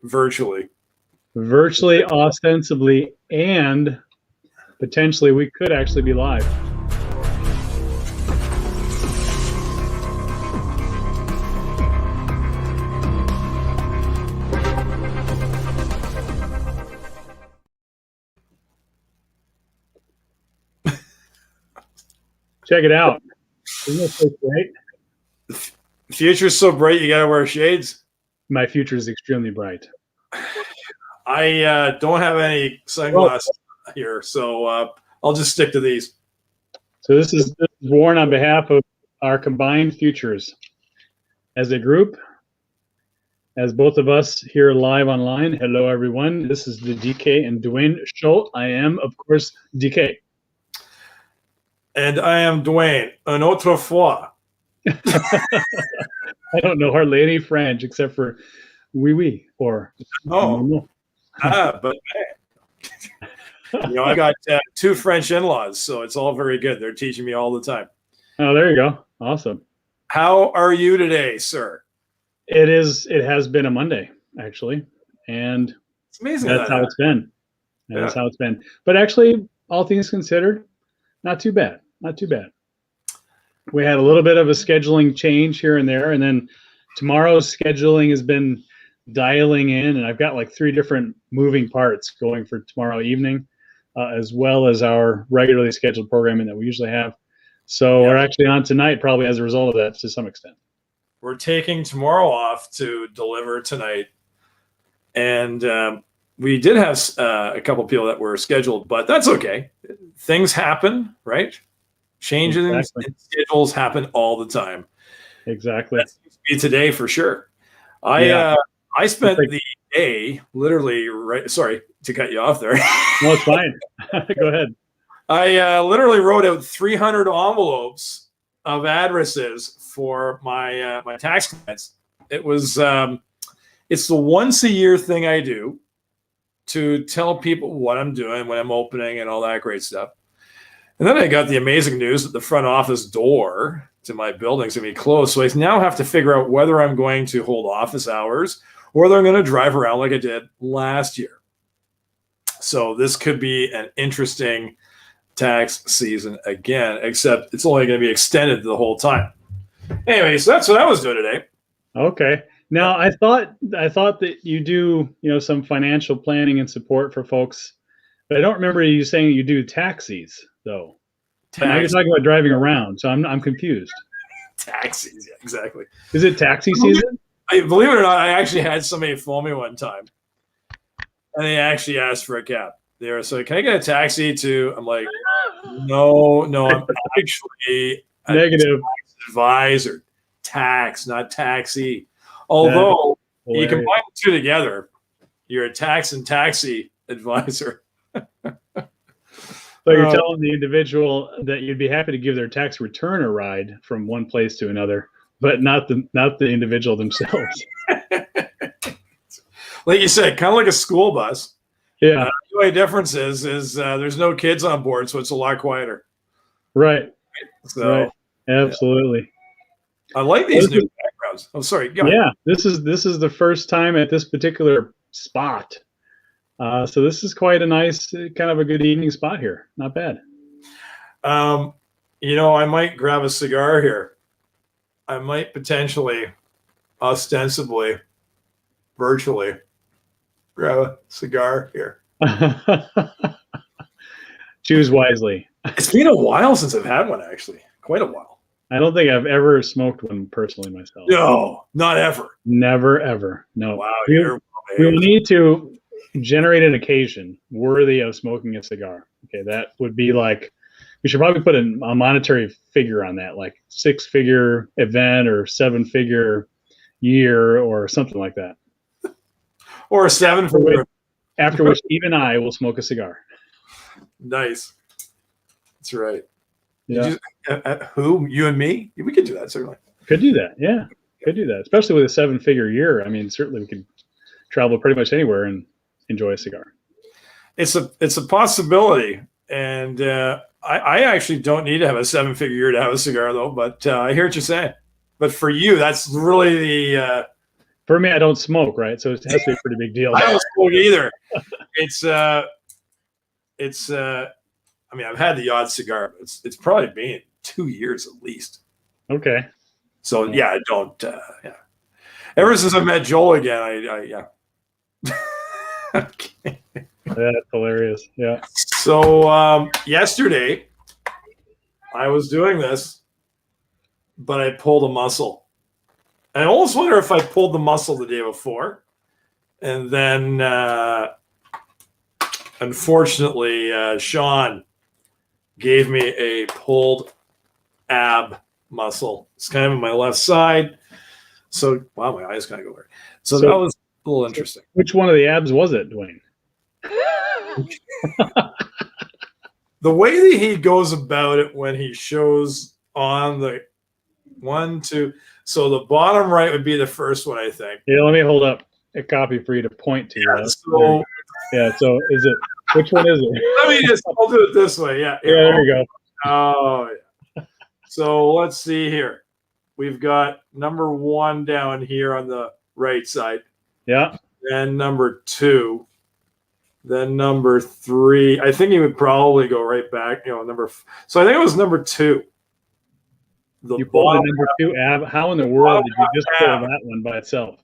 virtually. Virtually, ostensibly, and potentially we could actually be live. Check it out. Isn't this so great? The future's so bright, you gotta wear shades. My future is extremely bright. I don't have any sunglasses here, so I'll just stick to these. So this is worn on behalf of our combined futures as a group, as both of us here live online. Hello, everyone. This is the DK and Duane Show. I am, of course, DK. And I am Duane, une autre fois. I don't know hardly any French except for oui or no. But I got 2 French in-laws, so it's all very good. They're teaching me all the time. Oh, there you go. Awesome. How are you today, sir? It has been a Monday, actually, and it's amazing. That's how it's been. That's how it's been. But actually, all things considered, not too bad. Not too bad. We had a little bit of a scheduling change here and there, and then tomorrow's scheduling has been dialing in, and I've got like 3 different moving parts going for tomorrow evening, as well as our regularly scheduled programming that we usually have. So we're actually on tonight probably as a result of that to some extent. We're taking tomorrow off to deliver tonight, and we did have a couple people that were scheduled, but that's okay. Things happen, right? Changes in schedules happen all the time. Exactly. That seems to be today for sure. I spent the day literally sorry to cut you off there. No, it's fine. Go ahead. I literally wrote out 300 envelopes of addresses for my my tax clients. It was it's the once a year thing I do to tell people what I'm doing, when I'm opening, and all that great stuff. And then I got the amazing news that the front office door to my building's going to be closed. So I now have to figure out whether I'm going to hold office hours or whether I'm going to drive around like I did last year. So this could be an interesting tax season again, except it's only going to be extended the whole time. Anyway, so that's what I was doing today. Okay. Now I thought that you do, some financial planning and support for folks, but I don't remember you saying you do taxis though. Now you're talking about driving around, so I'm confused. Taxis, yeah, exactly. Is it taxi season? Believe it or not, I actually had somebody phone me one time, and they actually asked for a cab. They were so, can I get a taxi to? I'm like, no, I'm actually a negative tax advisor. Tax, not taxi. Although you combine the 2 together, you're a tax and taxi advisor. So you're telling the individual that you'd be happy to give their tax return a ride from one place to another, but not the individual themselves. Like you said, kind of like a school bus. Yeah. The only difference is there's no kids on board, so it's a lot quieter. Right. So right. Absolutely. I like these new backgrounds. I'm sorry. Yeah, this is the first time at this particular spot. So this is quite a nice, kind of a good evening spot here. Not bad. I might grab a cigar here. I might potentially, ostensibly, virtually, grab a cigar here. Choose wisely. It's been a while since I've had one, actually. Quite a while. I don't think I've ever smoked one personally myself. No, not ever. Never, ever. No. Wow. We will need to generate an occasion worthy of smoking a cigar. Okay, that would be like, we should probably put a monetary figure on that, like 6-figure event or 7-figure year or something like that. Or a 7-figure. After which even I will smoke a cigar. Nice. That's right. Yeah. Who? You and me? We could do that, certainly. Could do that. Yeah. Could do that. Especially with a 7-figure year. I mean, certainly we could travel pretty much anywhere and enjoy a cigar. It's a possibility. And I actually don't need to have a 7-figure year to have a cigar, though. But I hear what you're saying. But for you, that's really For me, I don't smoke, right? So it has to be a pretty big deal. I don't smoke either. I mean, I've had the odd cigar, but it's probably been 2 years at least. Okay. So yeah, I don't. Yeah. Ever since I met Joel again, I yeah. Okay. That's hilarious. Yeah. So yesterday, I was doing this, but I pulled a muscle. I almost wonder if I pulled the muscle the day before, and then unfortunately, Sean gave me a pulled ab muscle. It's kind of in my left side. So, wow, my eyes kind of go weird. So that was a little interesting. Which one of the abs was it, Duane? The way that he goes about it when he shows on the 1, 2. So the bottom right would be the first one, I think. Yeah, let me hold up a copy for you to point to. Yeah, so is it, which one is it? I'll do it this way. Yeah. Yeah, there you go. Oh, yeah. So let's see here. We've got number 1 down here on the right side. Yeah. Then number 2. Then number 3. I think he would probably go right back. So I think it was number 2. You pulled the number 2 ab. How in the world did you just pull that one by itself?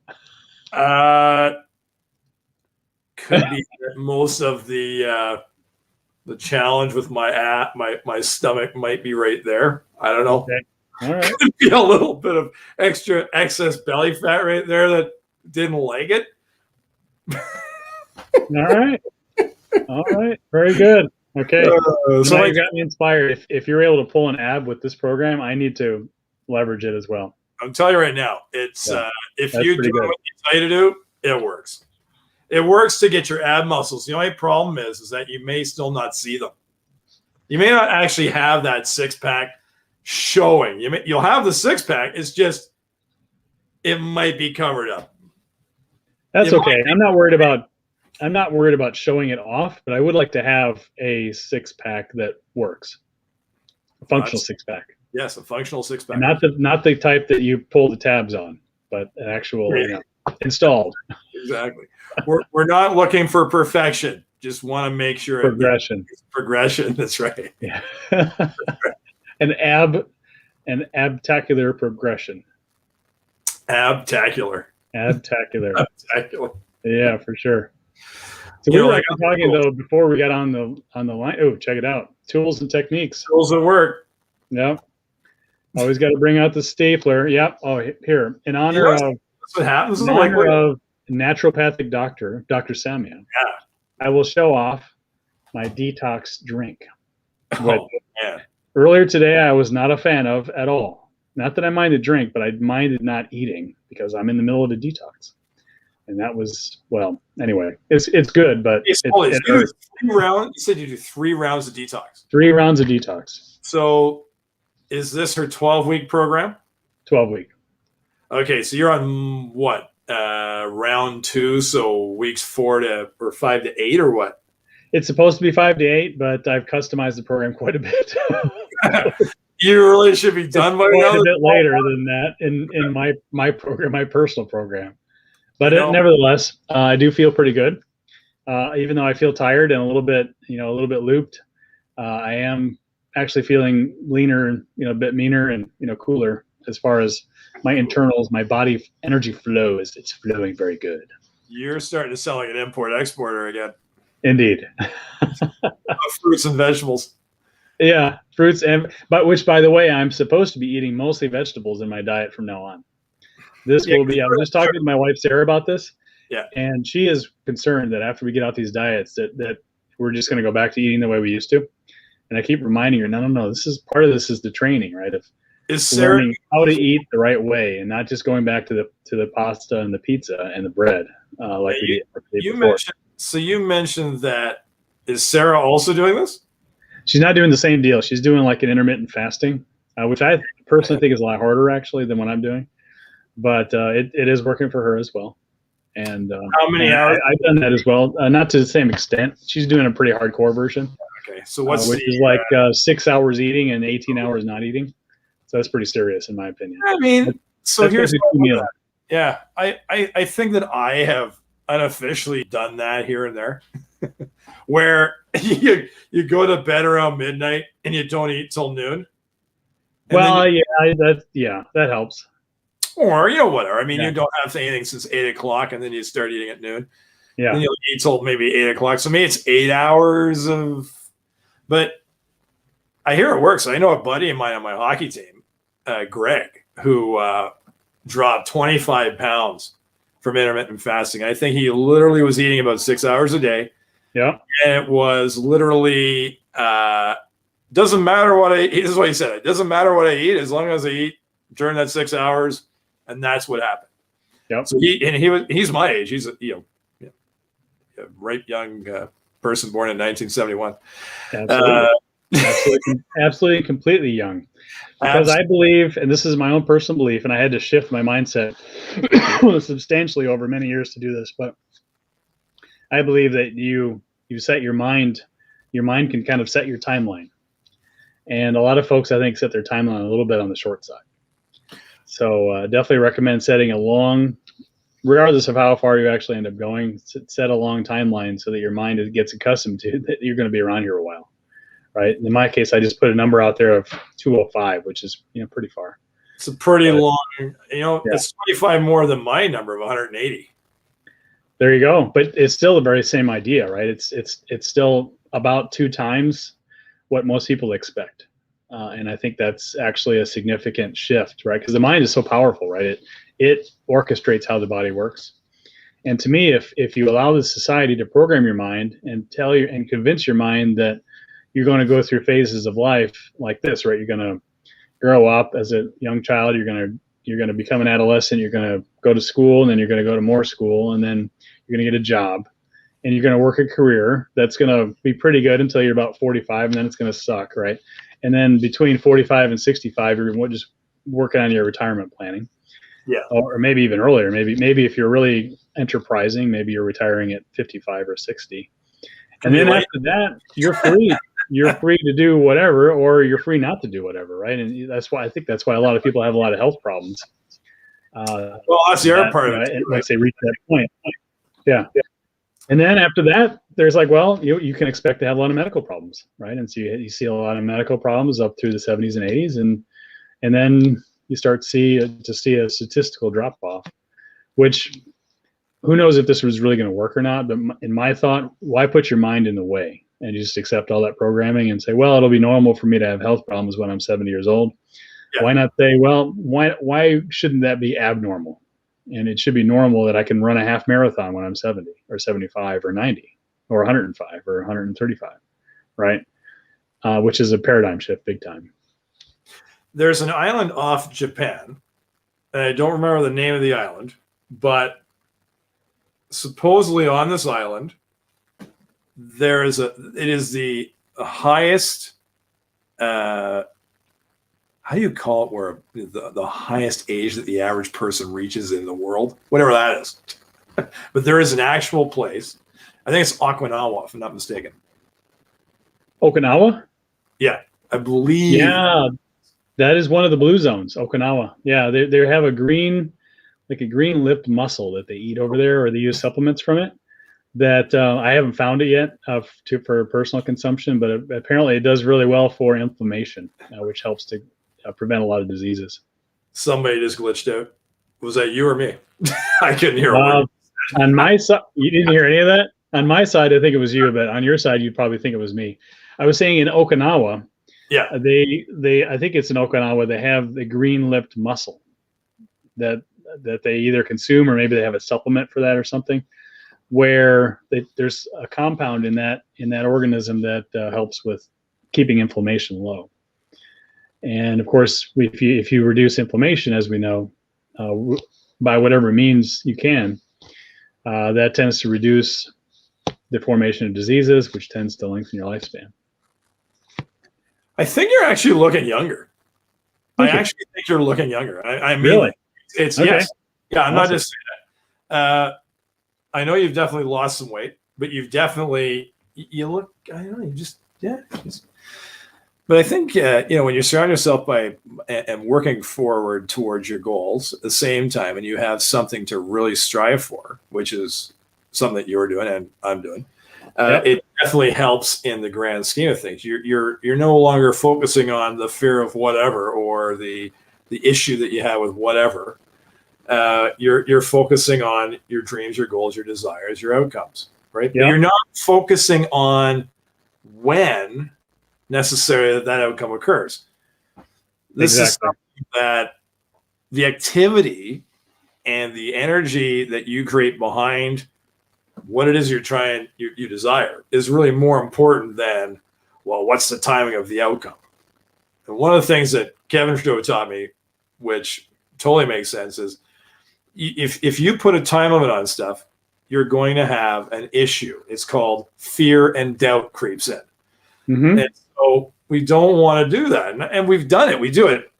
Could be that most of the challenge with my stomach might be right there. I don't know. Okay. All right. Could be a little bit of excess belly fat right there that didn't like it. All right. Very good. Okay. So you got me inspired. If you're able to pull an ab with this program, I need to leverage it as well. I'm telling you right now, it's if you do good. what you tell you to do, it works. It works to get your ab muscles. The only problem is that you may still not see them. You may not actually have that 6-pack showing. You'll have the 6-pack. It's just it might be covered up. That's okay. I'm not worried about showing it off, but I would like to have a 6-pack that works. A functional 6-pack. Yes, a functional 6-pack. Not the type that you pull the tabs on, but an actual installed. Exactly. We're not looking for perfection. Just want to make sure progression. Progression. That's right. Yeah. an abtacular progression. Abtacular. Yeah, for sure. So we were talking though before we got on the line. Oh, check it out! Tools and techniques. Tools at work. Yep. Always got to bring out the stapler. Yep. Oh, here in honor of that's what happens. In honor of naturopathic doctor, Dr. Samia. Yeah. I will show off my detox drink. Oh, man. Earlier today, I was not a fan of at all. Not that I minded drink, but I minded not eating because I'm in the middle of a detox. And that was, well, anyway, it's good, but you said you do 3 rounds of detox. 3 rounds of detox. So is this her 12-week program? 12-week. Okay, so you're on what? Round 2, so weeks 5 to 8 or what? It's supposed to be 5 to 8, but I've customized the program quite a bit. You really should be done by now. A bit later than that in my program, my personal program. But nevertheless, I do feel pretty good. Even though I feel tired and a little bit looped, I am actually feeling leaner, a bit meaner and, cooler as far as my internals, my body energy flow it's flowing very good. You're starting to sound like an import-exporter again. Indeed. Fruits and vegetables. Yeah, fruits but which, by the way, I'm supposed to be eating mostly vegetables in my diet from now on. This will be. I was just talking to my wife Sarah about this. Yeah, and she is concerned that after we get out these diets, that we're just going to go back to eating the way we used to. And I keep reminding her, no. This is part of this is the training, right? Is Sarah learning how to eat the right way and not just going back to the pasta and the pizza and the bread like we did before. You mentioned that. Is Sarah also doing this? She's not doing the same deal. She's doing like an intermittent fasting, which I personally think is a lot harder actually than what I'm doing. But it is working for her as well. And how many hours? I've done that as well, not to the same extent. She's doing a pretty hardcore version. Okay, so which is like 6 hours eating and 18 hours not eating. So that's pretty serious in my opinion. I mean, so here's Yeah, I think that I have unofficially done that here and there, where you go to bed around midnight and you don't eat till noon, and then Well, that helps. or whatever. I mean, Yeah, you don't have anything since 8 o'clock, and then you start eating at noon. yeah. Then you'll eat till maybe 8 o'clock. So maybe it's 8 hours of. But I hear it works. I know a buddy of mine on my hockey team, Greg, who dropped 25 pounds from intermittent fasting. I think he literally was eating about 6 hours a day. Yeah. And it was literally doesn't matter what I eat. This is what he said. It doesn't matter what I eat as long as I eat during that 6 hours, and that's what happened. Yep. So he's my age. He's a ripe young person born in 1971. Absolutely, completely young. Because I believe, and this is my own personal belief, and I had to shift my mindset substantially over many years to do this, but I believe that you set your mind can kind of set your timeline. And a lot of folks, I think, set their timeline a little bit on the short side. So definitely recommend setting a long, regardless of how far you actually end up going, set a long timeline so that your mind gets accustomed to that you're going to be around here a while. Right. In my case, I just put a number out there of 205, which is, pretty far. It's a pretty long, It's 25 more than my number of 180. There you go. But it's still the very same idea, right? It's still about 2 times what most people expect. And I think that's actually a significant shift, right? Because the mind is so powerful, right? It orchestrates how the body works. And to me, if you allow the society to program your mind and and convince your mind that you're going to go through phases of life like this, right? You're going to grow up as a young child. You're going to become an adolescent. You're going to go to school, and then you're going to go to more school, and then you're going to get a job, and you're going to work a career that's going to be pretty good until you're about 45, and then it's going to suck, right? And then between 45 and 65, you're just working on your retirement planning. Yeah. Or maybe even earlier. Maybe if you're really enterprising, maybe you're retiring at 55 or 60. And then after that, you're free. You're free to do whatever, or you're free not to do whatever, right? And that's why a lot of people have a lot of health problems. Well, that's the other part of it, once they reach that point. Yeah. And then after that, there's you can expect to have a lot of medical problems, right? And so you see a lot of medical problems up through the 70s and 80s, and then you start to see a statistical drop off, which who knows if this was really going to work or not. But in my thought, why put your mind in the way and you just accept all that programming and say, well, it'll be normal for me to have health problems when I'm 70 years old. Yeah. Why not say, well, why shouldn't that be abnormal? And it should be normal that I can run a half marathon when I'm 70 or 75 or 90 or 105 or 135, right? Which is a paradigm shift big time. There's an island off Japan, and I don't remember the name of the island, but supposedly on this island, it is the highest, how do you call it, where the highest age that the average person reaches in the world, whatever that is. But there is an actual place. I think it's Okinawa, if I'm not mistaken. Okinawa? Yeah, I believe. Yeah, that is one of the blue zones, Okinawa. Yeah, they have a green lipped mussel that they eat over there, or they use supplements from it. That I haven't found it yet for personal consumption, but apparently it does really well for inflammation, which helps to prevent a lot of diseases. Somebody just glitched out. Was that you or me? I couldn't hear a word. On my side, you didn't hear any of that? On my side, I think it was you, but on your side, you'd probably think it was me. I was saying in Okinawa, yeah, I think it's in Okinawa, they have the green-lipped mussel that they either consume, or maybe they have a supplement for that or something, where there's a compound in that organism that helps with keeping inflammation low. And of course, if you reduce inflammation, as we know, by whatever means you can, that tends to reduce the formation of diseases, which tends to lengthen your lifespan. I think you're actually looking younger. I actually think you're looking younger. I mean, really? It's okay. Yes. Yeah, I'm not just saying that. I know you've definitely lost some weight, but you've definitely, you look, I don't know, you just, yeah. But I think when you surround yourself by and working forward towards your goals at the same time, and you have something to really strive for, which is something that you're doing and I'm doing, it definitely helps in the grand scheme of things. You're no longer focusing on the fear of whatever or the issue that you have with whatever. You're focusing on your dreams, your goals, your desires, your outcomes, right? But you're not focusing on when necessarily that outcome occurs. This is something that the activity and the energy that you create behind what it is you desire is really more important than, well, what's the timing of the outcome? And one of the things that Kevin Joe taught me, which totally makes sense, is if you put a time limit on stuff, you're going to have an issue. It's called fear and doubt creeps in. Mm-hmm. And so we don't want to do that. And we've done it. We do it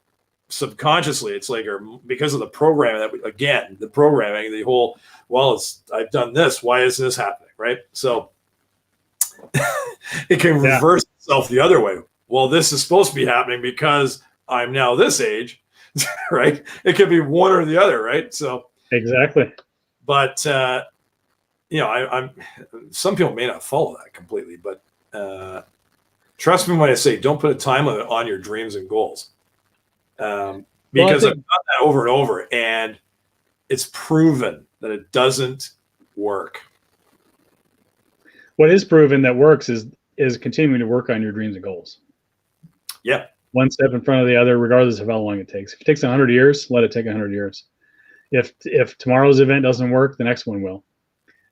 subconsciously. It's like, or because of the programming the whole, well, I've done this. Why isn't this happening? Right. So it can reverse itself the other way. Well, this is supposed to be happening because I'm now this age, right? It could be one or the other. Right. So exactly. But, I'm some people may not follow that completely, but, trust me when I say don't put a time limit on your dreams and goals, because I've done that over and over, and it's proven that it doesn't work. What is proven that works is continuing to work on your dreams and goals. Yeah. One step in front of the other, regardless of how long it takes. If it takes 100 years, let it take 100 years. If tomorrow's event doesn't work, the next one will.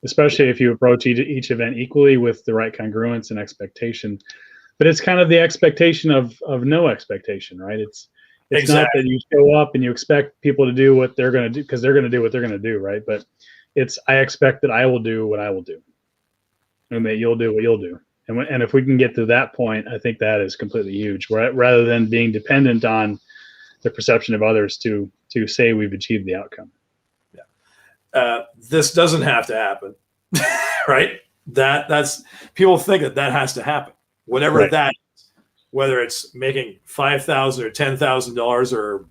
Especially if you approach each event equally with the right congruence and expectation. But it's kind of the expectation of no expectation, right? It's exactly. Not that you show up and you expect people to do what they're going to do because they're going to do what they're going to do, right? But it's I expect that I will do what I will do, and that you'll do what you'll do. And if we can get to that point, I think that is completely huge. Rather than being dependent on the perception of others to say we've achieved the outcome. Yeah, this doesn't have to happen, right? That's people think that has to happen. Whatever that is, whether it's making $5,000 or $10,000 or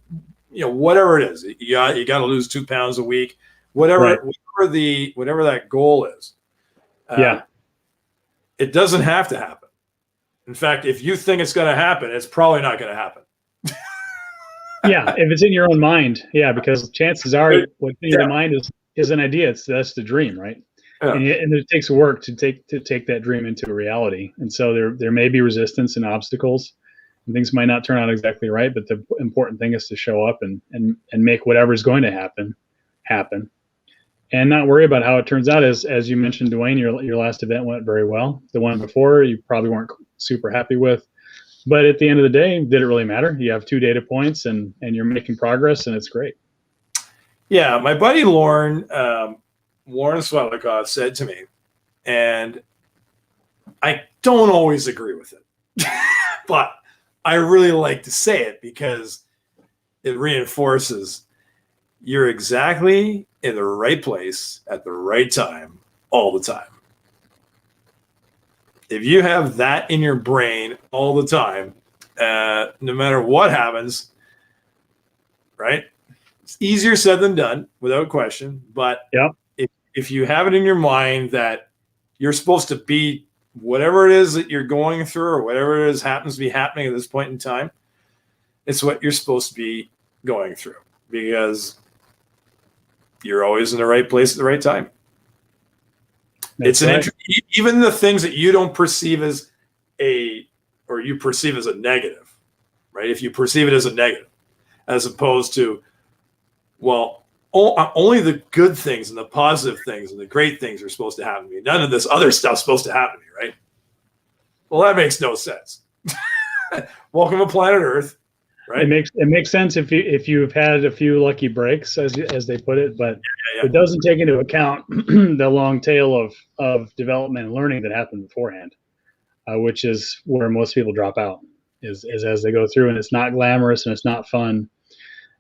whatever it is, you got to lose 2 pounds a week, whatever that goal is. It doesn't have to happen. In fact, if you think it's going to happen, it's probably not going to happen. If it's in your own mind, because chances are what's in your mind is an idea. That's the dream, right? Yeah. And it takes work to take that dream into a reality. And so there may be resistance and obstacles, and things might not turn out exactly right. But the important thing is to show up and make whatever's going to happen, and not worry about how it turns out. As you mentioned, Duane, your last event went very well. The one before you probably weren't super happy with, but at the end of the day, did it really matter? You have 2 data points, and you're making progress, and it's great. Yeah, my buddy Lauren Svetlikov said to me, and I don't always agree with it, but I really like to say it because it reinforces you're exactly in the right place at the right time all the time. If you have that in your brain all the time, no matter what happens, right? It's easier said than done, without question. But if you have it in your mind that you're supposed to be whatever it is that you're going through or whatever it is happens to be happening at this point in time, it's what you're supposed to be going through because you're always in the right place at the right time. That's even the things that you don't perceive as you perceive as a negative, right? If you perceive it as a negative, as opposed to, well, only the good things and the positive things and the great things are supposed to happen to me. None of this other stuff's supposed to happen to me, right? Well, that makes no sense. Welcome to planet Earth, right? It makes sense if you've had a few lucky breaks, as they put it, but it doesn't take into account the long tail of development and learning that happened beforehand, which is where most people drop out. Is as they go through, and it's not glamorous and it's not fun,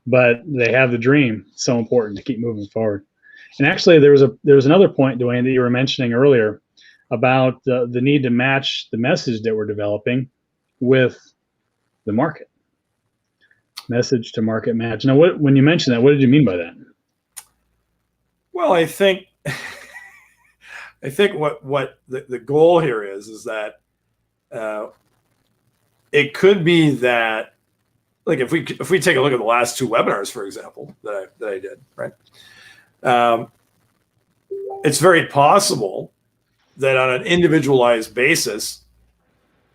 but they have the dream. It's so important to keep moving forward. And actually, there was another point, Duane, that you were mentioning earlier about the need to match the message that we're developing with the market. Message to market match. Now, when you mentioned that, what did you mean by that? Well, I think what the goal here is that it could be that, like, if we take a look at the last two webinars, for example, that I did, right? It's very possible that on an individualized basis,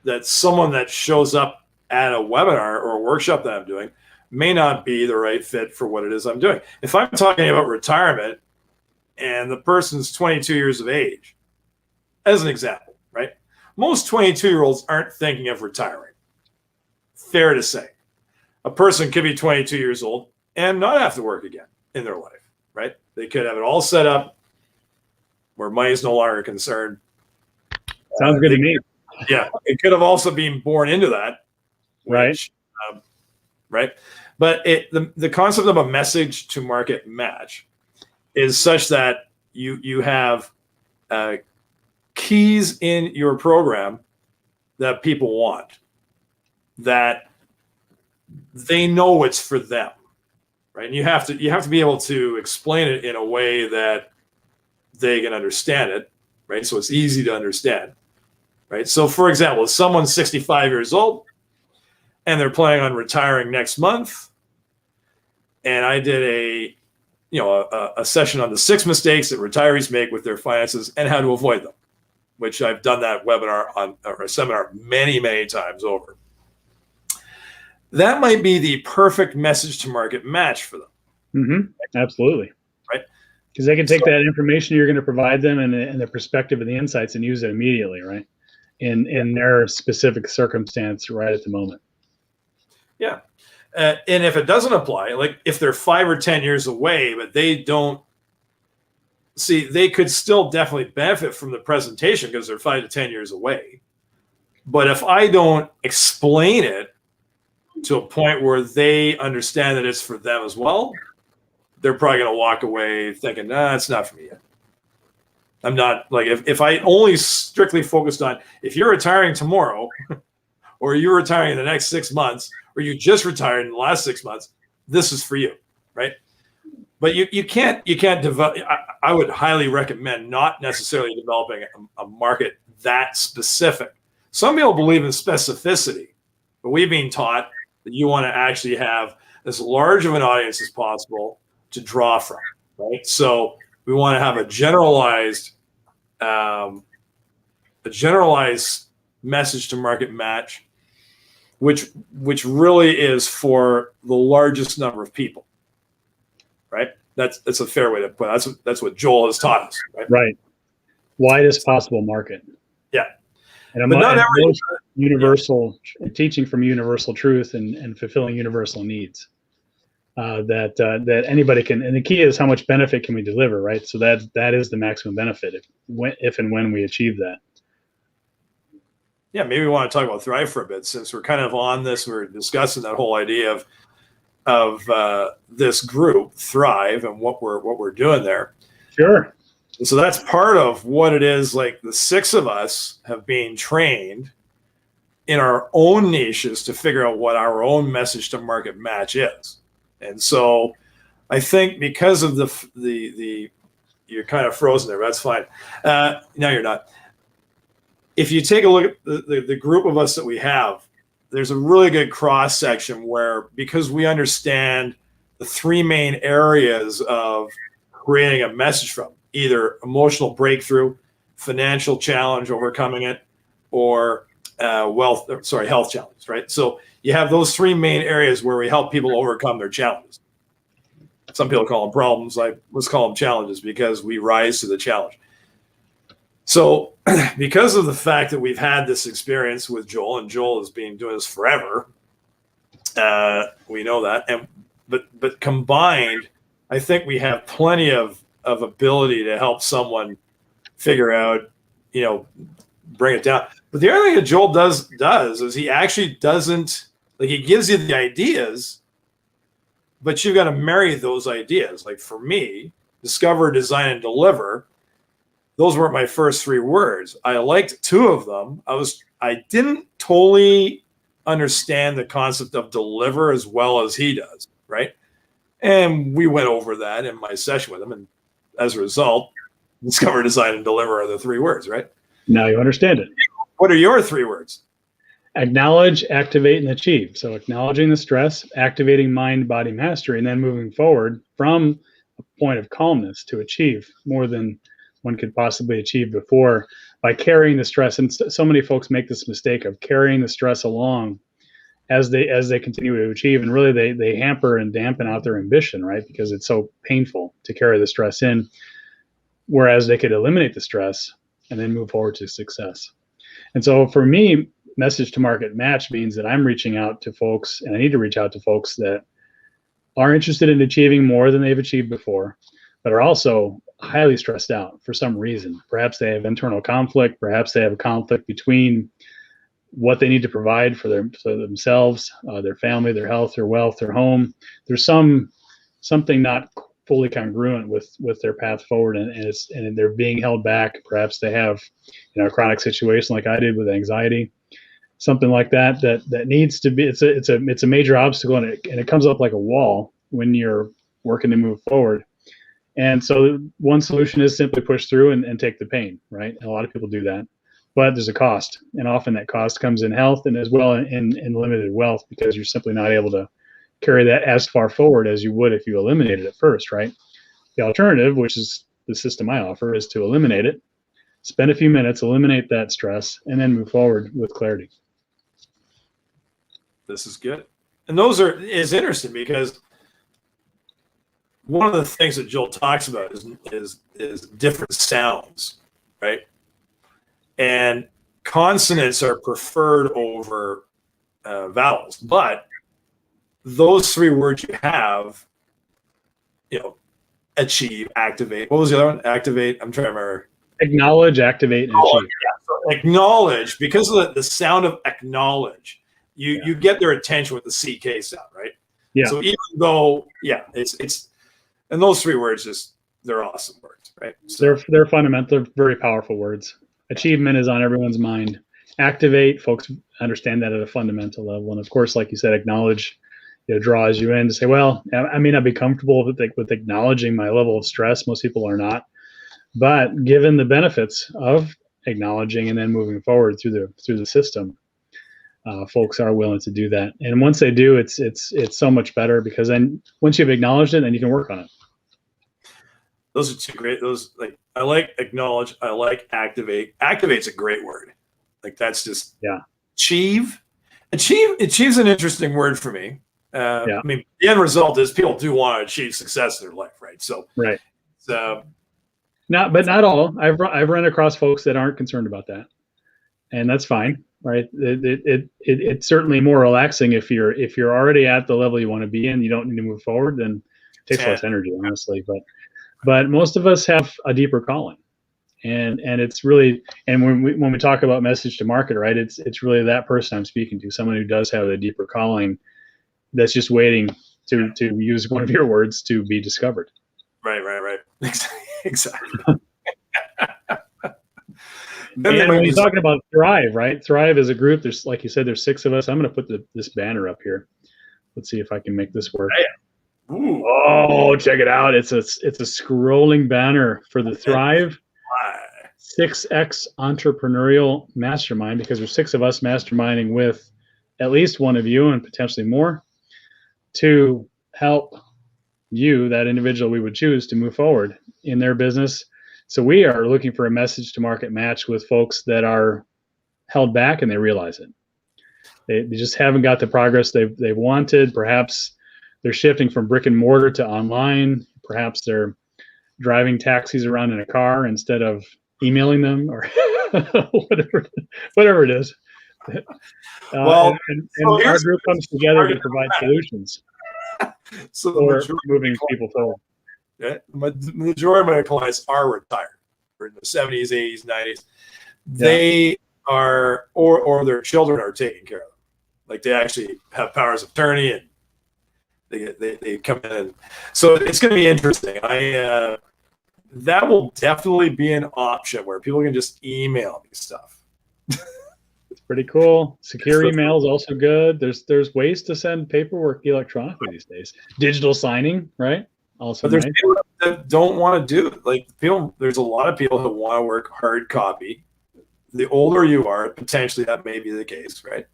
that someone that shows up at a webinar or a workshop that I'm doing may not be the right fit for what it is I'm doing. If I'm talking about retirement and the person's 22 years of age, as an example, right? Most 22-year-olds aren't thinking of retiring. Fair to say. A person could be 22 years old and not have to work again in their life, right? They could have it all set up where money is no longer concerned. Sounds good to me. Yeah, it could have also been born into that, which, right? But the concept of a message to market match is such that you have keys in your program that people want, that they know it's for them, right? And you have to be able to explain it in a way that they can understand it, right? So it's easy to understand, right? So, for example, if someone's 65 years old and they're planning on retiring next month, and I did a session on the 6 mistakes that retirees make with their finances and how to avoid them, which I've done that webinar or a seminar many, many times over. That might be the perfect message to market match for them. Mm-hmm. Absolutely. Right. Because they can take that information you're going to provide them and the perspective and the insights and use it immediately, right? In their specific circumstance right at the moment. Yeah. And if it doesn't apply, like if they're 5 or 10 years away, but they don't see, they could still definitely benefit from the presentation because they're 5 to 10 years away. But if I don't explain it to a point where they understand that it's for them as well, they're probably going to walk away thinking, nah, it's not for me yet. I'm not, like, if I only strictly focused on, if you're retiring tomorrow or you're retiring in the next 6 months, or you just retired in the last 6 months, this is for you, right? But you can't develop. I would highly recommend not necessarily developing a market that specific. Some people believe in specificity, but we've been taught that you want to actually have as large of an audience as possible to draw from, right? So we want to have a generalized message to market match, which really is for the largest number of people, right? That's a fair way to put it. That's what Joel has taught us, right? Right. Widest possible market. Yeah. And but not every universal teaching from universal truth and fulfilling universal needs that anybody can. And the key is how much benefit can we deliver, right? So that is the maximum benefit if and when we achieve that. Yeah, maybe we want to talk about Thrive for a bit, since we're kind of on this. We're discussing that whole idea of this group, Thrive, and what we're doing there. Sure. And so that's part of what it is. Like, the 6 of us have been trained in our own niches to figure out what our own message to market match is. And so I think because of the you're kind of frozen there, but that's fine. No, you're not. If you take a look at the group of us that we have, there's a really good cross section where, because we understand the 3 main areas of creating a message from, either emotional breakthrough, financial challenge, overcoming it, or health challenge, right? So you have those 3 main areas where we help people overcome their challenges. Some people call them problems. Let's call them challenges, because we rise to the challenge. So because of the fact that we've had this experience with Joel, and Joel has been doing this forever, we know that. But combined, I think we have plenty of ability to help someone figure out, bring it down. But the other thing that Joel does is he actually doesn't, like, he gives you the ideas, but you've got to marry those ideas. Like, for me, discover, design, and deliver, those weren't my first 3 words. I liked 2 of them. I didn't totally understand the concept of deliver as well as he does, right? And we went over that in my session with him, and as a result, discover, design, and deliver are the 3 words, right? Now you understand it. What are your 3 words? Acknowledge, activate, and achieve. So acknowledging the stress, activating mind, body mastery, and then moving forward from a point of calmness to achieve more than one could possibly achieve before by carrying the stress. And so many folks make this mistake of carrying the stress along as they continue to achieve, and really they hamper and dampen out their ambition, right? Because it's so painful to carry the stress in, whereas they could eliminate the stress and then move forward to success. And so for me, message to market match means that I'm reaching out to folks, and I need to reach out to folks that are interested in achieving more than they've achieved before, but are also highly stressed out for some reason. Perhaps they have internal conflict. Perhaps they have a conflict between what they need to provide for themselves, their family, their health, their wealth, their home. There's something not fully congruent with their path forward, and they're being held back. Perhaps they have, a chronic situation like I did with anxiety, something like that needs to be. It's a major obstacle, and it comes up like a wall when you're working to move forward. And so one solution is simply push through and take the pain, right? And a lot of people do that. But there's a cost, and often that cost comes in health and as well in limited wealth, because you're simply not able to carry that as far forward as you would if you eliminated it first, right? The alternative, which is the system I offer, is to eliminate it, spend a few minutes, eliminate that stress, and then move forward with clarity. This is good. And is interesting because one of the things that Joel talks about is different sounds, right? And consonants are preferred over vowels, but those 3 words you have, achieve, activate. What was the other one? Activate. I'm trying to remember. Acknowledge, activate, and achieve. Yeah. So acknowledge, because of the sound of acknowledge, you get their attention with the CK sound, right? Yeah. So even though, it's and those 3 words they're awesome words, right? So, they're fundamental. They're very powerful words. Achievement is on everyone's mind. Activate, folks understand that at a fundamental level. And of course, like you said, acknowledge, draws you in to say, well, I may not be comfortable with acknowledging my level of stress. Most people are not. But given the benefits of acknowledging and then moving forward through the system, folks are willing to do that. And once they do, it's so much better, because then once you've acknowledged it, then you can work on it. Those are 2 great. I like acknowledge. I like activate. Activate's a great word. Like that's just achieve. Achieve's an interesting word for me. I mean, the end result is people do want to achieve success in their life, right? So right. So not all. I've run across folks that aren't concerned about that, and that's fine, right? It's certainly more relaxing if you're already at the level you want to be in. You don't need to move forward, then it takes less energy, honestly. But most of us have a deeper calling, and it's really, and when we talk about message to market, right? It's really that person I'm speaking to, someone who does have a deeper calling, that's just waiting to use one of your words to be discovered. Right. Exactly. And when you're talking about Thrive, right? Thrive as a group, there's, like you said, there's 6 of us. I'm going to put this banner up here. Let's see if I can make this work. Ooh. Oh, check it out. It's a scrolling banner for the Thrive 6X Entrepreneurial Mastermind, because there's 6 of us masterminding with at least one of you and potentially more to help you, that individual we would choose, to move forward in their business. So we are looking for a message to market match with folks that are held back and they realize it. They just haven't got the progress they've wanted. Perhaps they're shifting from brick and mortar to online. Perhaps they're driving taxis around in a car instead of emailing them, or whatever it is. Well, and our group comes together to provide solutions for moving people forward. Yeah, the majority of my clients are retired. They're in the 70s, 80s, 90s. They are, or their children are taking care of them. Like they actually have powers of attorney, and they come in. And so it's going to be interesting. That will definitely be an option where people can just email me stuff. Pretty cool. Secure email is also good. There's ways to send paperwork electronically these days. Digital signing, right? Also But there's nice. people that don't want to do it. Like people, there's a lot of people who want to work hard copy. The older you are, potentially that may be the case, right?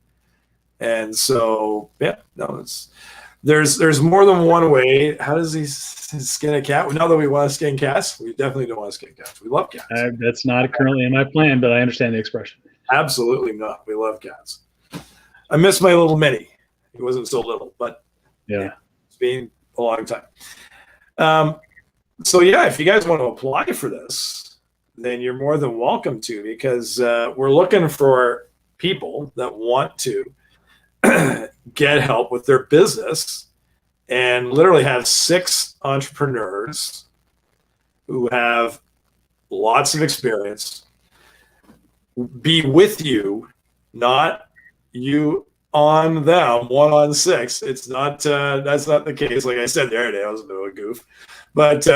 And so, yeah, no, there's more than one way. How does he skin a cat? Now that we want to skin cats, we definitely don't want to skin cats. We love cats. That's not currently in my plan, but I understand the expression. Absolutely not. We love cats. I miss my little Minnie. He wasn't so little, but yeah, it's been a long time. So yeah, if you guys want to apply for this, then you're more than welcome to, because we're looking for people that want to get help with their business, and literally have 6 entrepreneurs who have lots of experience be with you, not you on them, 1 on 6. It's not that's not the case. Like I said there today, I was a bit of a goof, but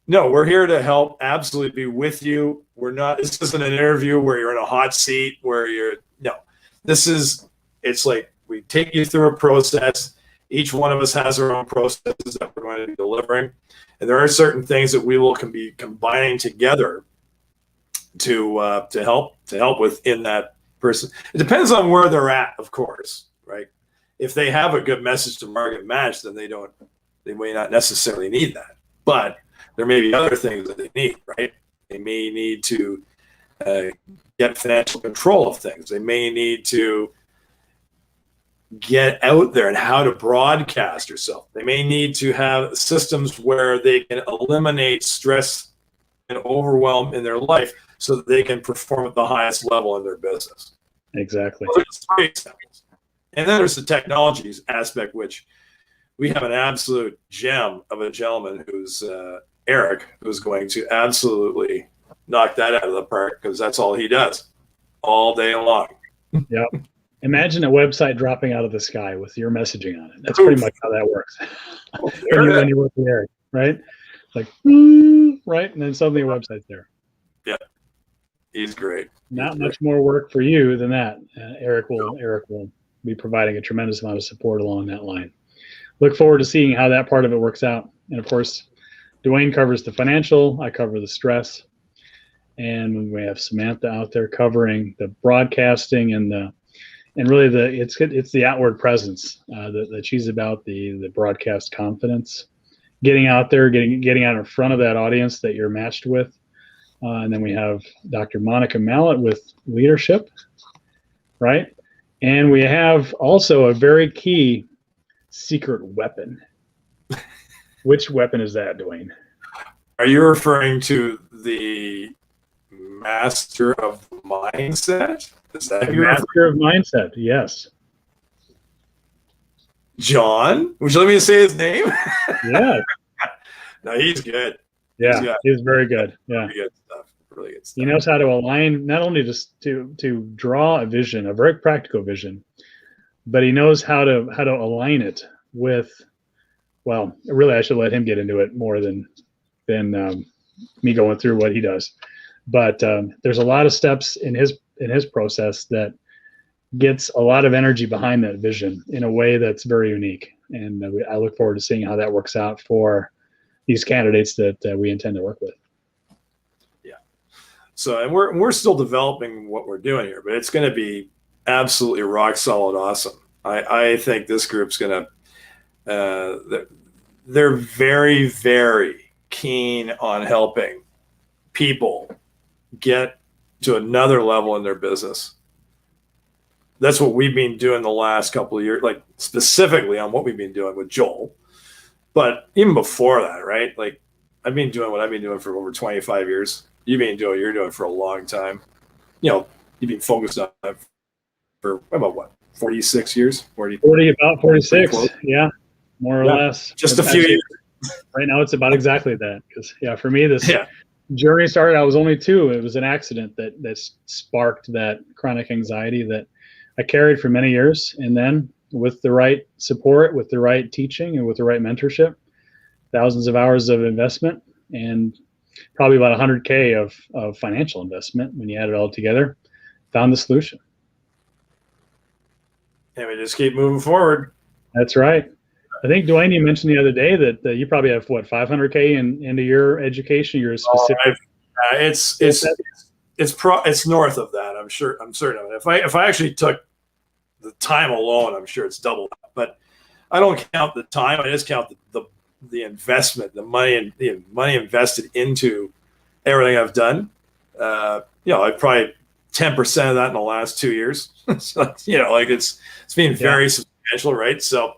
no, we're here to help absolutely be with you. This isn't an interview where you're in a hot seat it's like we take you through a process. Each one of us has our own processes that we're going to be delivering, and there are certain things that we will be combining together to help within that person. It depends on where they're at, of course, right? If they have a good message to market match, then they may not necessarily need that, but there may be other things that they need, right? They may need to get financial control of things. They may need to get out there and how to broadcast yourself. They may need to have systems where they can eliminate stress and overwhelm in their life so that they can perform at the highest level in their business. Exactly. Those are just 3 examples. And then there's the technologies aspect, which we have an absolute gem of a gentleman who's Eric, who's going to absolutely knock that out of the park, because that's all he does all day long. Yeah. Imagine a website dropping out of the sky with your messaging on it. That's pretty much how that works. when you work with Eric, right? Like, right? And then suddenly a website's there. Yeah. He's great. Not much more work for you than that. Eric will be providing a tremendous amount of support along that line. Look forward to seeing how that part of it works out. And of course, Duane covers the financial, I cover the stress, and we have Samantha out there covering the broadcasting and really it's the outward presence that she's about, the broadcast confidence, getting out there, getting out in front of that audience that you're matched with. And then we have Dr. Monica Mallett with leadership, right? And we have also a very key secret weapon. Which weapon is that, Duane? Are you referring to the master of mindset? Is that the master of mindset? Yes. John? Would you let me say his name? Yeah. No, he's good. Yeah, he's very good. Yeah. Really good stuff. Really good stuff. He knows how to align, not only just to draw a vision, a very practical vision, but he knows how to align it with, well, really I should let him get into it more than me going through what he does. But there's a lot of steps in his process that gets a lot of energy behind that vision in a way that's very unique. And I look forward to seeing how that works out for these candidates that we intend to work with. Yeah. So, and we're still developing what we're doing here, but it's going to be absolutely rock solid awesome. I think this group's going to, they're very, very keen on helping people get to another level in their business. That's what we've been doing the last couple of years, like specifically on what we've been doing with Joel. But even before that, right? Like I've been doing what I've been doing for over 25 years. You've been doing what you're doing for a long time. You know, you've been focused on it for about what, 46 years? 40 about 46. Yeah, more or less. Just a few years. Right now it's about exactly that. Because for me, this journey started, I was only 2. It was an accident that sparked that chronic anxiety that I carried for many years. And then with the right support, with the right teaching, and with the right mentorship, thousands of hours of investment, and probably about $100K of financial investment when you add it all together, found the solution. and we just keep moving forward. That's right. I think, Duane, you mentioned the other day that you probably have, what, 500K into your education, your specific. It's north of that. I'm certain of it. If I actually took the time alone, I'm sure it's double that. But I don't count the time. I just count the investment, the money invested into everything I've done. I've probably 10% of that in the last 2 years. So, it's been very substantial, right? So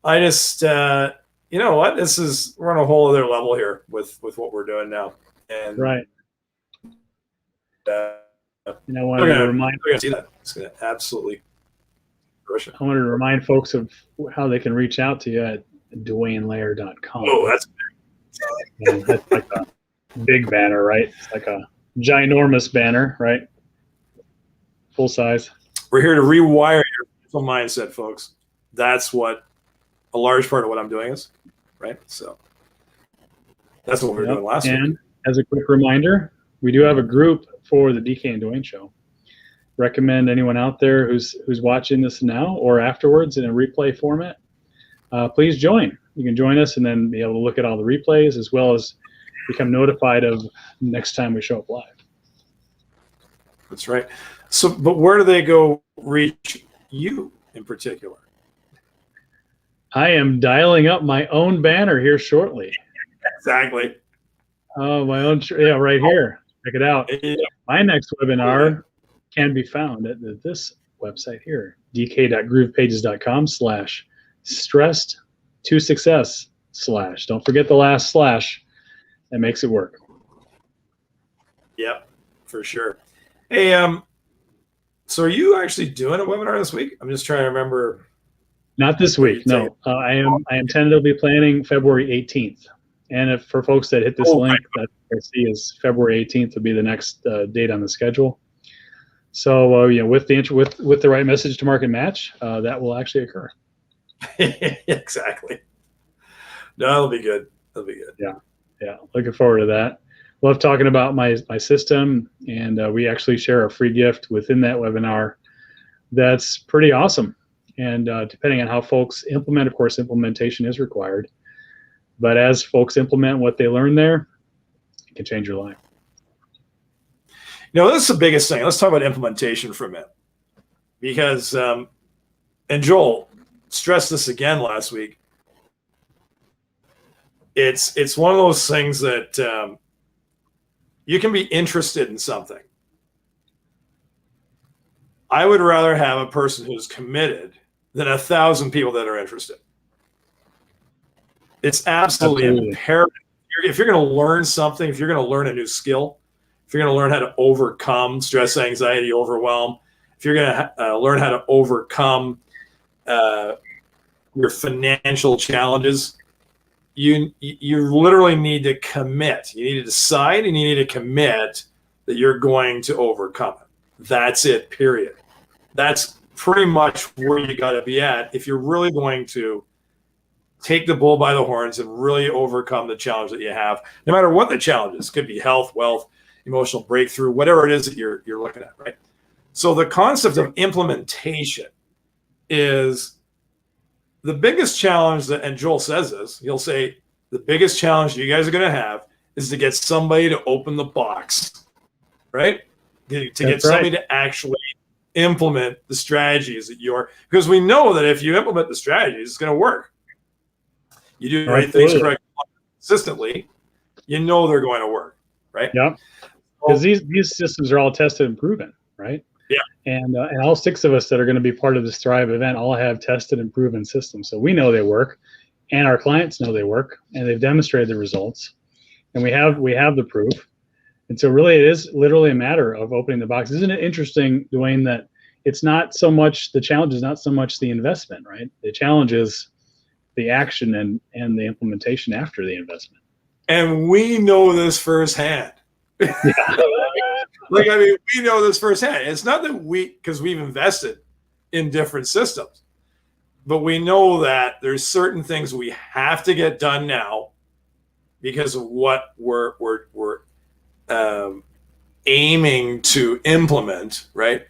I just, we're on a whole other level here with what we're doing now. And right. I wanted to remind. We're gonna see that. It's gonna absolutely. I wanted to remind folks of how they can reach out to you at DuaneLayer.com. Oh, that's that's like a big banner, right? It's like a ginormous banner, right? Full size. We're here to rewire your mental mindset, folks. That's what a large part of what I'm doing is, right? So that's what we were doing last week. And as a quick reminder, we do have a group for the DK and Duane Show. Recommend anyone out there who's watching this now or afterwards in a replay format, please join. You can join us and then be able to look at all the replays as well as become notified of next time we show up live. That's right. So, but where do they go reach you in particular? I am dialing up my own banner here shortly. Exactly. Oh, my own. Yeah, right here. Check it out. My next webinar can be found at this website here, dk.groovepages.com/stressed to success / Don't forget the last / that makes it work. Yep, for sure. Hey, so are you actually doing a webinar this week? I'm just trying to remember. Not this week, no. I am tentatively planning February 18th. And if for folks that hit this link, that I see is February 18th will be the next date on the schedule. So with the right message to market match, that will actually occur. Exactly. No, that'll be good. That'll be good. Yeah. Looking forward to that. Love talking about my system, and we actually share a free gift within that webinar. That's pretty awesome. And depending on how folks implement, of course, implementation is required. But as folks implement what they learn there, it can change your life. This is the biggest thing. Let's talk about implementation for a minute. Because, and Joel stressed this again last week, it's one of those things that you can be interested in something. I would rather have a person who's committed than 1,000 people that are interested. It's absolutely imperative. If you're going to learn something, if you're going to learn a new skill, if you're going to learn how to overcome stress, anxiety, overwhelm, if you're going to learn how to overcome your financial challenges, you literally need to commit. You need to decide and you need to commit that you're going to overcome it. That's it, period. That's pretty much where you got to be at if you're really going to take the bull by the horns and really overcome the challenge that you have, no matter what the challenge is. It could be health, wealth, emotional breakthrough, whatever it is that you're looking at, right? So the concept of implementation is the biggest challenge that, and Joel says this, he'll say, the biggest challenge you guys are going to have is to get somebody to open the box, right? To get somebody to actually implement the strategies that because we know that if you implement the strategies, it's going to work. You do the right things correctly, consistently, they're going to work, right? Yeah. Because these systems are all tested and proven, right? Yeah. And all 6 of us that are going to be part of this Thrive event all have tested and proven systems. So we know they work, and our clients know they work, and they've demonstrated the results, and we have the proof. And so really it is literally a matter of opening the box. Isn't it interesting, Duane, that it's not so much, the challenge is not so much the investment, right? The challenge is the action and the implementation after the investment. And we know this firsthand. Yeah. We know this firsthand. It's not that because we've invested in different systems, but we know that there's certain things we have to get done now because of what we're aiming to implement, right?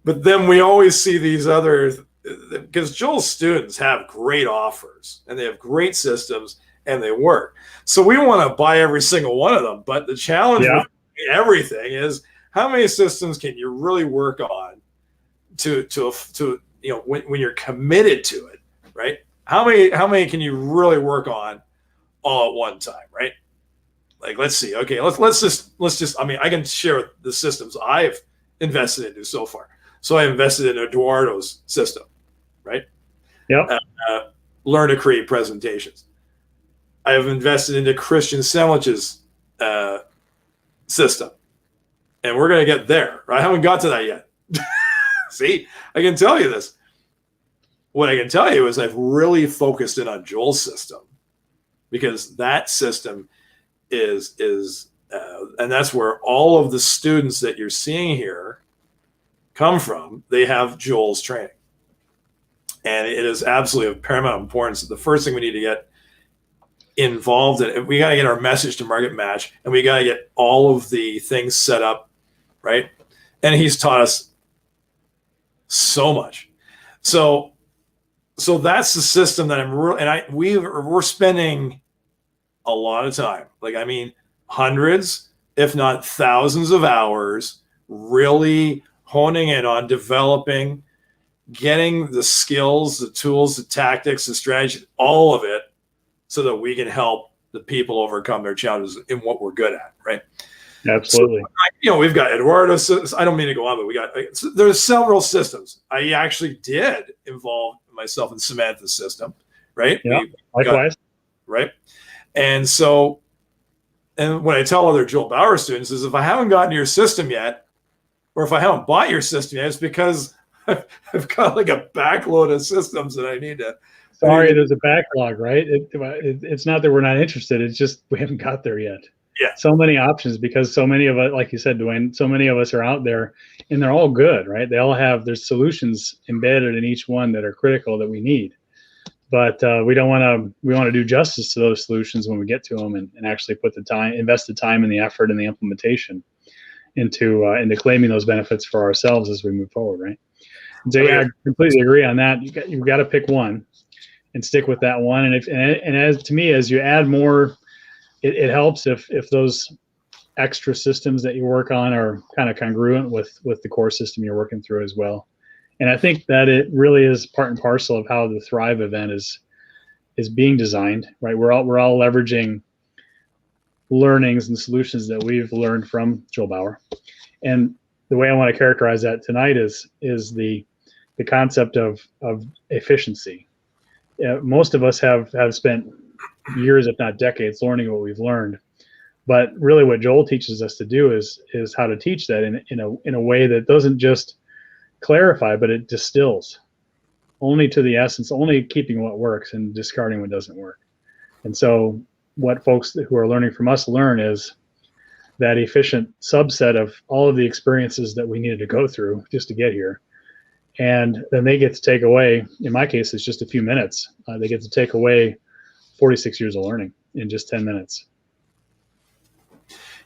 But then we always see these other because Joel's students have great offers and they have great systems and they work. So we want to buy every single one of them. But the challenge with everything is how many systems can you really work on to when you're committed to it, right? How many can you really work on all at one time, right? Like, let's see. Okay, let's just. I mean, I can share the systems I've invested into so far. So I invested in Eduardo's system, right? Yep. Learn to create presentations. I have invested into Christian Sandwich's system, and we're going to get there. Right? I haven't got to that yet. See, I can tell you this. What I can tell you is I've really focused in on Joel's system because that system is and that's where all of the students that you're seeing here come from. They have Joel's training, and it is absolutely of paramount importance. The first thing we need to get involved in, we got to get our message to market match, and we got to get all of the things set up, right? And he's taught us so much. So that's the system that I'm real, and we're spending a lot of time, like, I mean, hundreds, if not thousands of hours, really honing in on developing, getting the skills, the tools, the tactics, the strategy, all of it, so that we can help the people overcome their challenges in what we're good at, right? Absolutely. So, we've got Eduardo. I don't mean to go on, but there's several systems. I actually did involve myself in Samantha's system, right? Yeah, likewise. Right. And so, and what I tell other Joel Bauer students is if I haven't gotten to your system yet, or if I haven't bought your system yet, it's because I've got like a backload of systems that I need to. Sorry, there's a backlog, right? It's not that we're not interested. It's just we haven't got there yet. Yeah. So many options because so many of us, like you said, Duane, so many of us are out there and they're all good, right? They all have their solutions embedded in each one that are critical that we need. But we want to do justice to those solutions when we get to them and actually put the time, invest the time and the effort and the implementation into claiming those benefits for ourselves as we move forward, right? And so yeah, I completely agree on that. You've got to pick one and stick with that one. And as to me, as you add more, it helps if those extra systems that you work on are kind of congruent with the core system you're working through as well. And I think that it really is part and parcel of how the Thrive event is being designed, right? We're all leveraging learnings and solutions that we've learned from Joel Bauer. And the way I want to characterize that tonight is the concept of efficiency. Most of us have spent years, if not decades, learning what we've learned. But really what Joel teaches us to do is how to teach that in a way that doesn't just clarify, but it distills only to the essence, only keeping what works and discarding what doesn't work. And so what folks who are learning from us learn is that efficient subset of all of the experiences that we needed to go through just to get here. And then they get to take away, in my case, it's just a few minutes. They get to take away 46 years of learning in just 10 minutes.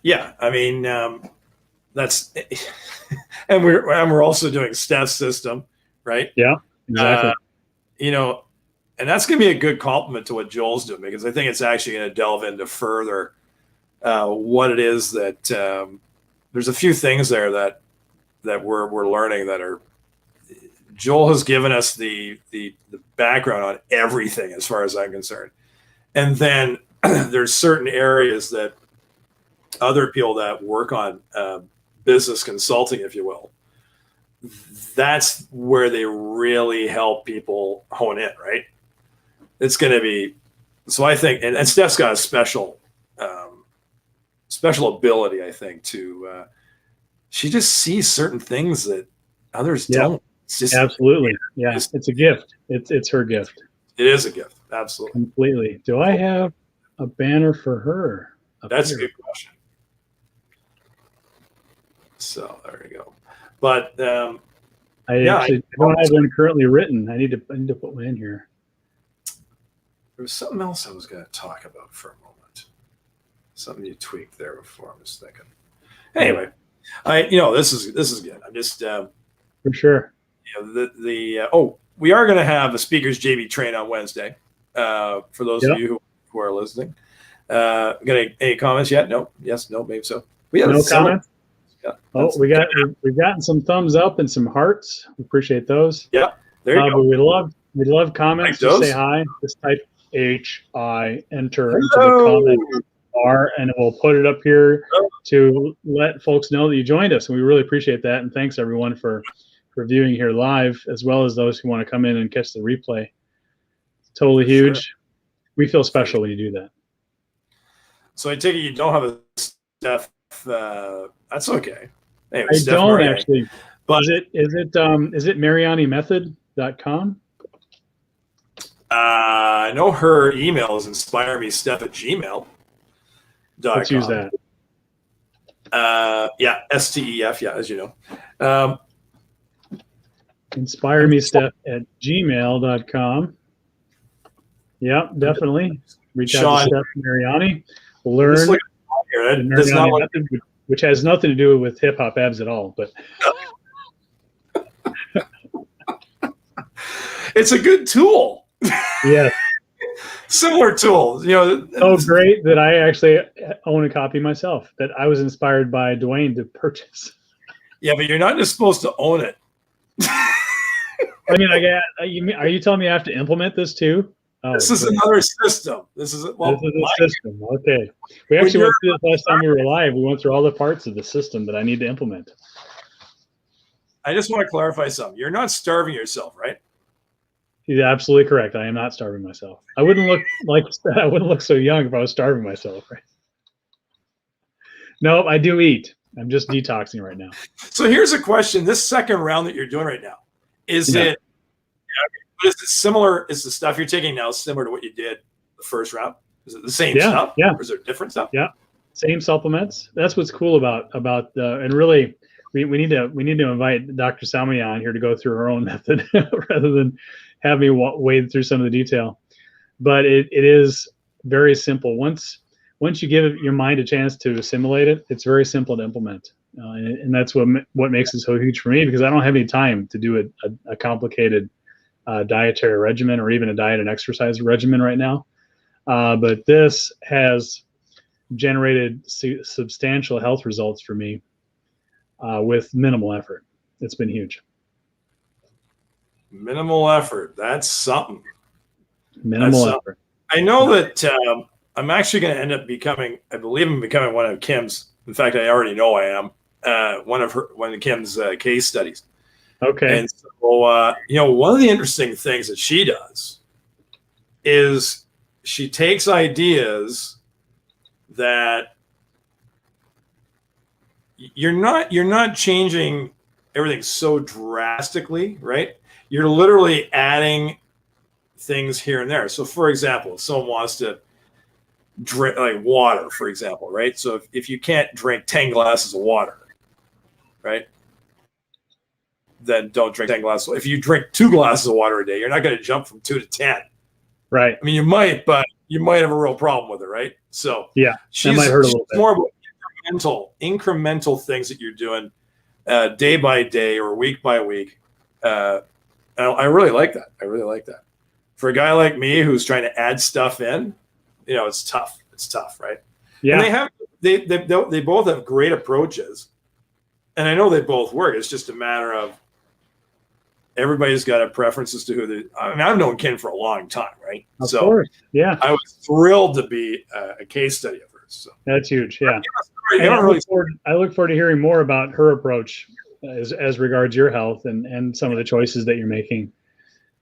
Yeah, I mean, that's, and we're also doing Steph's system, right? Yeah, exactly. And that's going to be a good compliment to what Joel's doing, because I think it's actually going to delve into further what it is that there's a few things there that we're learning that are. Joel has given us the background on everything as far as I'm concerned, and then there's certain areas that other people that work on business consulting, if you will, that's where they really help people hone in, right? It's going to be, so I think, and Steph's got a special ability, I think, to, she just sees certain things that others don't. It's just, absolutely. Yeah. It's a gift. It's her gift. It is a gift. Absolutely. Completely. Do I have a banner for her? That's a good question. So there you go. But I don't have one currently written. I need to put one in here. There was something else I was going to talk about for a moment. Something you tweaked there before. I was thinking. Anyway, this is good. I'm just for sure. we are going to have a speakers JV train on Wednesday. For those of you who are listening, got any comments yet? No. Yes. No. Maybe so. No comments. Yeah, we've gotten some thumbs up and some hearts. We appreciate those. Yeah. There you go. We'd love comments. Just say hi. Just type HI, enter into the comment bar, and we'll put it up here to let folks know that you joined us. And we really appreciate that. And thanks everyone for viewing here live, as well as those who want to come in and catch the replay. It's totally huge. Sure. We feel special when you do that. So I take it you don't have a Steph. That's okay. Anyway, I don't actually. But is it MarianiMethod.com? I know her email is inspiremesteph@gmail.com. Let's use that. Yeah, STEF. Yeah, as you know. InspireMeSteph@gmail.com. Yeah, definitely. Reach out to Steph Mariani. Learn the Mariani method, which has nothing to do with hip hop abs at all, but it's a good tool. Yeah. Similar tools, So great that I actually own a copy myself that I was inspired by Duane to purchase. Yeah, but you're not just supposed to own it. I mean, are you telling me I have to implement this too? Oh, this is another system. This is a system. Okay. We actually went through this last time we were live. We went through all the parts of the system that I need to implement. I just want to clarify something. You're not starving yourself, right? You're absolutely correct. I am not starving myself. I wouldn't look so young if I was starving myself, right? No, I do eat. I'm just detoxing right now. So here's a question. This second round that you're doing right now, is it similar? Is the stuff you're taking now similar to what you did the first round? Is it the same stuff? Yeah. Or is there different stuff? Yeah. Same supplements. That's what's cool about and really we need to invite Dr. Salmi on here to go through her own method rather than have me wade through some of the detail. But it is very simple. Once you give your mind a chance to assimilate it, it's very simple to implement. And that's what makes it so huge for me, because I don't have any time to do a complicated dietary regimen or even a diet and exercise regimen right now. But this has generated substantial health results for me with minimal effort. It's been huge. Minimal effort. That's something. Minimal effort. I know that I'm actually going to end up becoming one of Kim's. In fact, I already know I am one of Kim's case studies. Okay. And so, one of the interesting things that she does is she takes ideas that you're not changing everything so drastically, right? You're literally adding things here and there. So, for example, if someone wants to drink like water, for example, right? So if you can't drink 10 glasses of water, right? Then don't drink 10 glasses. If you drink 2 glasses of water a day, you're not going to jump from 2 to 10. Right. I mean, you might, but you might have a real problem with it, right? So yeah, that might hurt a little bit. More about incremental things that you're doing day by day or week by week. I really like that. For a guy like me who's trying to add stuff in, it's tough. It's tough, right? Yeah. And they both have great approaches, and I know they both work. It's just a matter of everybody's got a preference as to who they. I mean, I've known Ken for a long time, right? Of course, yeah. I was thrilled to be a case study of hers. So that's huge, yeah. I look forward to hearing more about her approach as regards your health and some of the choices that you're making.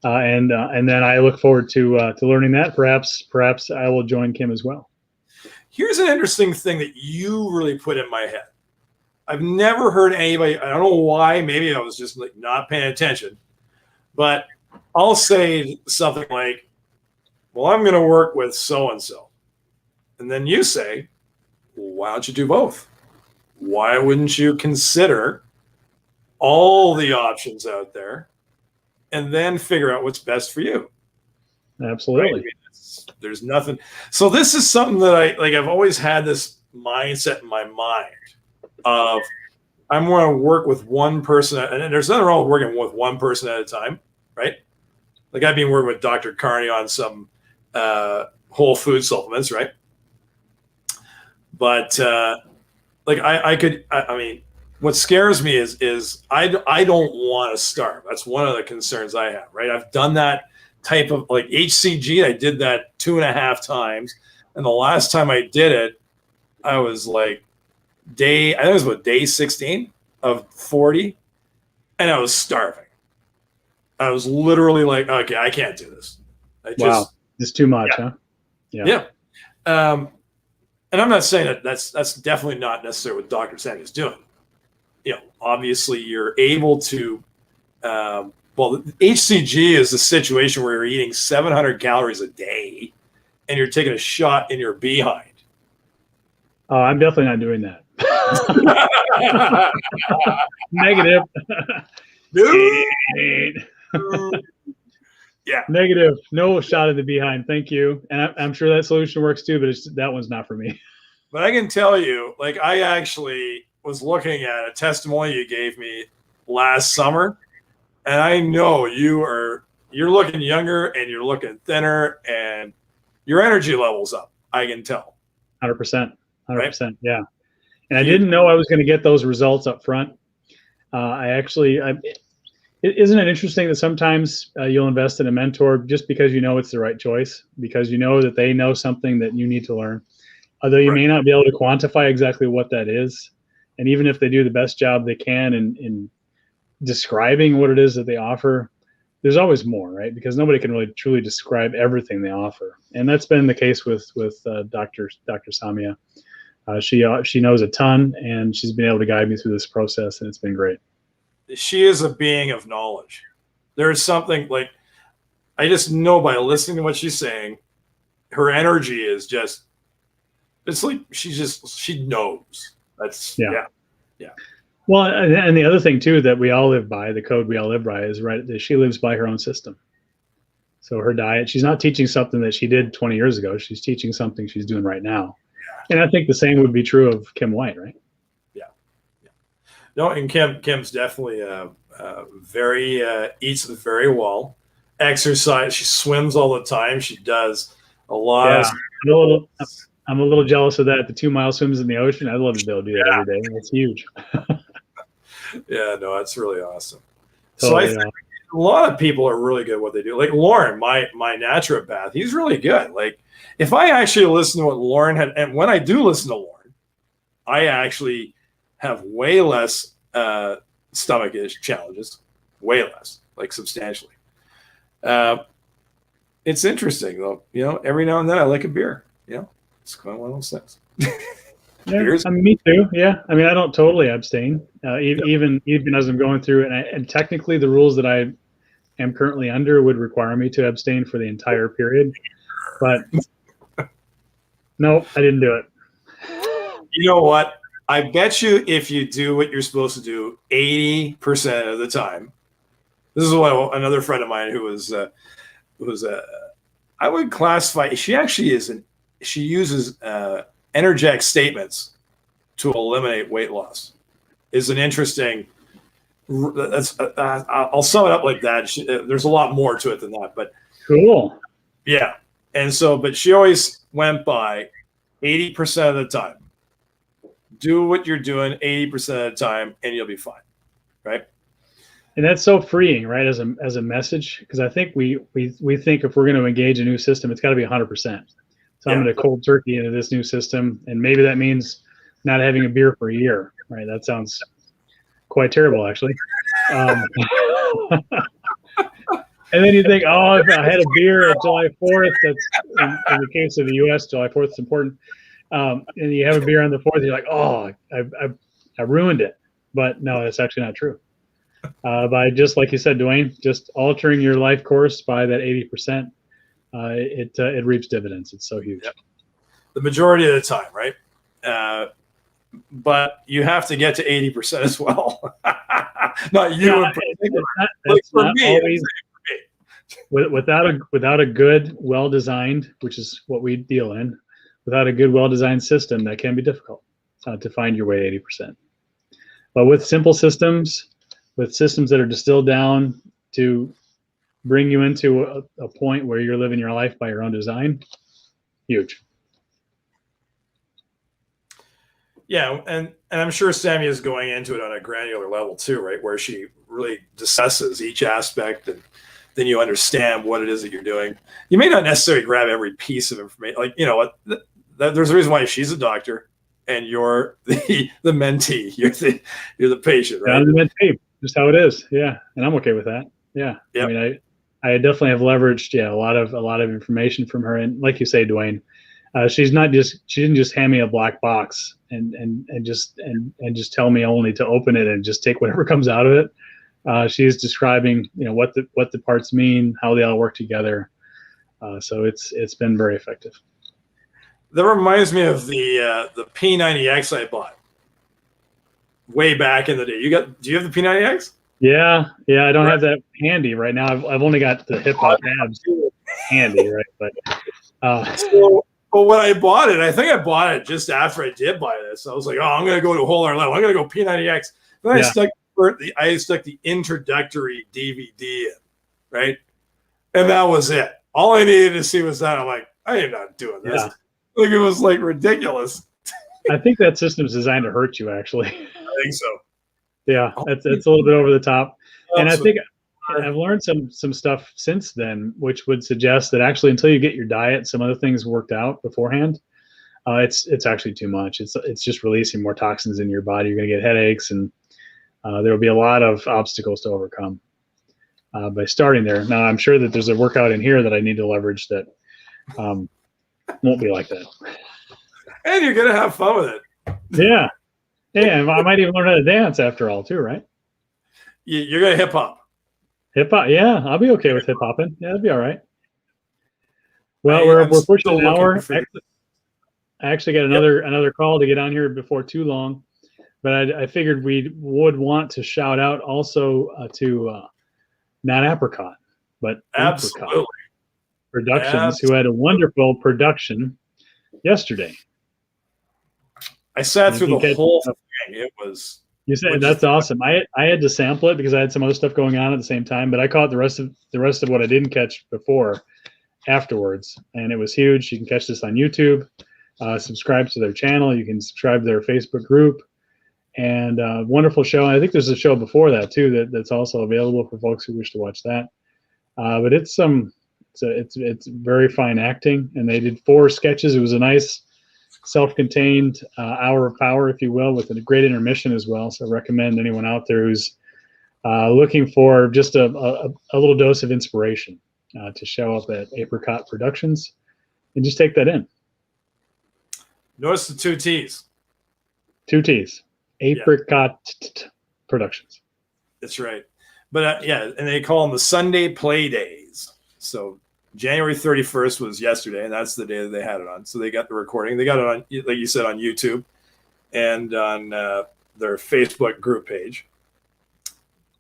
And then I look forward to learning that. Perhaps I will join Kim as well. Here's an interesting thing that you really put in my head. I've never heard anybody. I don't know why. Maybe I was just like not paying attention. But I'll say something like, "Well, I'm going to work with so and so," and then you say, "Well, why don't you do both? Why wouldn't you consider all the options out there?" And then figure out what's best for you. Absolutely. Right? I mean, there's nothing. So this is something that I've always had this mindset in my mind of I'm going to work with one person, and there's nothing wrong with working with one person at a time, right? like I've been working with Dr. Carney on some whole food supplements, right? But like I mean, what scares me is I don't want to starve. That's one of the concerns I have, right? I've done that type of like HCG. I did that 2.5 times, and the last time I did it, I was like I think it was what, day 16 of 40, and I was starving. I was literally like, okay, I can't do this. Wow, it's too much, huh? Yeah. And I'm not saying that that's definitely not necessarily what Dr. Sandy is doing. You know, obviously you're able to, well, HCG is a situation where you're eating 700 calories a day and you're taking a shot in your behind. Oh, I'm definitely not doing that. Negative. Yeah. Negative. No shot in the behind. Thank you. And I'm sure that solution works too, but that one's not for me. But I can tell you, like, I actually was looking at a testimony you gave me last summer, and I know you're looking younger and you're looking thinner and your energy level's up. I can tell. 100%. 100%. Right? Yeah. And I You, didn't know I was going to get those results up front. Isn't it interesting that sometimes you'll invest in a mentor just because you know it's the right choice, because you know that they know something that you need to learn, although you may not be able to quantify exactly what that is. And even if they do the best job they can in describing what it is that they offer, there's always more, right? Because nobody can really truly describe everything they offer. And that's been the case with Dr. Samia. She knows a ton, and she's been able to guide me through this process, and it's been great. She is a being of knowledge. There is something like, I just know by listening to what she's saying, her energy is just, it's like she knows. That's yeah. Well, and the other thing too that we all live by, the code we all live by, is right. She lives by her own system. So her diet, she's not teaching something that she did 20 years ago. She's teaching something she's doing right now. Yeah. And I think the same would be true of Kim White, right? No, and Kim's definitely very eats very well. Exercise, she swims all the time. She does a lot. Yeah, I'm a little jealous of that. The 2-mile swims in the ocean. I'd love to be able to do that every day. That's huge. Yeah, no, that's really awesome. Totally, so I think a lot of people are really good at what they do. Like Lauren, my naturopath, he's really good. Like if I actually listen to what Lauren had, and when I do listen to Lauren, I actually have way less stomach challenges, way less, like substantially. It's interesting though, you know, every now and then I like a beer, you know, it's kind of one of those things. Yeah, I mean, me too. Yeah. I mean, I don't totally abstain, even as I'm going through it. And technically the rules that I am currently under would require me to abstain for the entire period, but no, I didn't do it. You know what? I bet you if you do what you're supposed to do 80% of the time, this is what another friend of mine who was I would classify, she actually she uses energetic statements to eliminate weight loss. Is an interesting, that's I'll sum it up like that. There's a lot more to it than that, but cool. Yeah. And so, but she always went by 80% of the time. Do what you're doing 80% of the time and you'll be fine. Right. And that's so freeing, right? As a message, because I think we think if we're going to engage a new system, it's got to be 100%. So I'm going to cold turkey into this new system, and maybe that means not having a beer for a year, right? That sounds quite terrible, actually. And then you think, oh, if I had a beer at July 4th, that's in the case of the U.S., July 4th is important. And you have a beer on the 4th, you're like, oh, I ruined it. But no, that's actually not true. By just like you said, Duane, just altering your life course by that 80%, it reaps dividends. It's so huge. Yep. The majority of the time, right? But you have to get to 80% as well. Not you in particular. That's for me. Always, without a good, well-designed, which is what we deal in, without a good, well-designed system, that can be difficult to find your way 80%. But with simple systems, with systems that are distilled down to bring you into a point where you're living your life by your own design, huge. Yeah, and I'm sure Sammy is going into it on a granular level too, right? Where she really discusses each aspect, and then you understand what it is that you're doing. You may not necessarily grab every piece of information. Like, you know what? There's a reason why she's a doctor and you're the mentee. You're the patient, right? I'm the mentee. Just how it is. Yeah, and I'm okay with that. Yeah. Yep. I mean, I definitely have leveraged a lot of information from her, and like you say, Duane, she didn't just hand me a black box and just tell me only to open it and just take whatever comes out of it. She's describing what the parts mean, how they all work together. So it's been very effective. That reminds me of the P90X I bought way back in the day. Do you have the P90X? Yeah. I don't have that handy right now. I've only got the hip hop tabs handy, right? But But when I bought it, I think I bought it just after I did buy this. I was like, oh, I'm going to go to a whole other level. I'm going to go P90X. Then I stuck the introductory DVD in, right? And that was it. All I needed to see was that. I'm like, I am not doing this. Yeah. Like, it was like ridiculous. I think that system's designed to hurt you, actually. I think so. Yeah, it's a little bit over the top. And I think I've learned some stuff since then, which would suggest that actually until you get your diet, some other things worked out beforehand, it's actually too much. It's just releasing more toxins in your body. You're going to get headaches, and there will be a lot of obstacles to overcome by starting there. Now, I'm sure that there's a workout in here that I need to leverage that won't be like that. And you're going to have fun with it. Yeah. Yeah, I might even learn how to dance after all, too, right? You're going to hip hop. Hip hop, yeah, I'll be okay with hip hopping. Yeah, that'd be all right. Well, we're pushing an hour. I actually got another call to get on here before too long, but I figured we would want to shout out also to not Apricot, but Apricot Productions, who had a wonderful production yesterday. I sat through the whole thing. It was. You said that's awesome. I had to sample it because I had some other stuff going on at the same time, but I caught the rest of what I didn't catch before afterwards, and it was huge. You can catch this on YouTube. Subscribe to their channel. You can subscribe to their Facebook group, and wonderful show. And I think there's a show before that too that's also available for folks who wish to watch that. But it's very fine acting, and they did 4 sketches. It was a nice self-contained hour of power, if you will, with a great intermission as well. So I recommend anyone out there who's looking for just a little dose of inspiration to show up at Apricot Productions and just take that in. Notice the 2 T's. 2 T's. Apricot Productions. That's right. But and they call them the Sunday Play Days. So January 31st was yesterday, and that's the day that they had it on. So they got the recording. They got it on, like you said, on YouTube and on their Facebook group page.